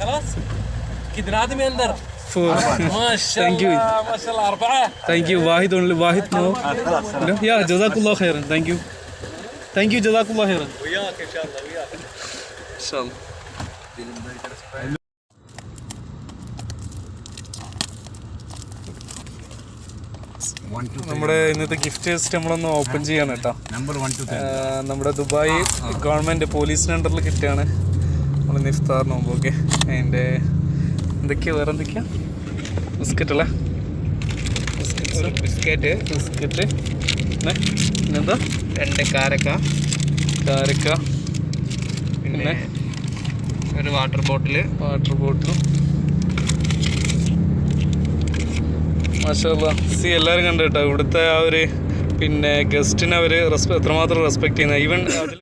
خلاص كده عادي من اندر ما شاء Thank you. الله ما شاء الله 4 Thank you. واحد only واحد no. Yeah, جزاك الله خيرا. Thank you. Thank you. جزاك الله خيرا. وياك ان شاء الله وياك إن شاء الله. നമ്മുടെ ഇന്നത്തെ gift list നമ്മളൊന്ന് open ചെയ്യാണ് കേട്ടോ. നമ്മുടെ ദുബായ് ഗവൺമെൻറ് പോലീസിൻ്റെ അണ്ടറിൽ കിട്ടുകയാണ് നമ്മൾ ഇഫ്താറിന് മുമ്പ്. ഓക്കെ, അതിൻ്റെ എന്തൊക്കെയാണ് വേറെ എന്തൊക്കെയാണ് ബിസ്ക്കറ്റ് അല്ലേ? ബിസ്ക്കറ്റ് പിന്നെന്താ 2 കാരക്ക പിന്നെ ഒരു വാട്ടർ ബോട്ടിൽ മാഷാഅല്ലാ. സി എല്ലാവരും കണ്ടു കേട്ടോ ഇവിടുത്തെ ആ ഒരു പിന്നെ ഗസ്റ്റിനെ അവർ എത്രമാത്രം റെസ്പെക്ട് ചെയ്യുന്നത്. ഈവൻ അതിൽ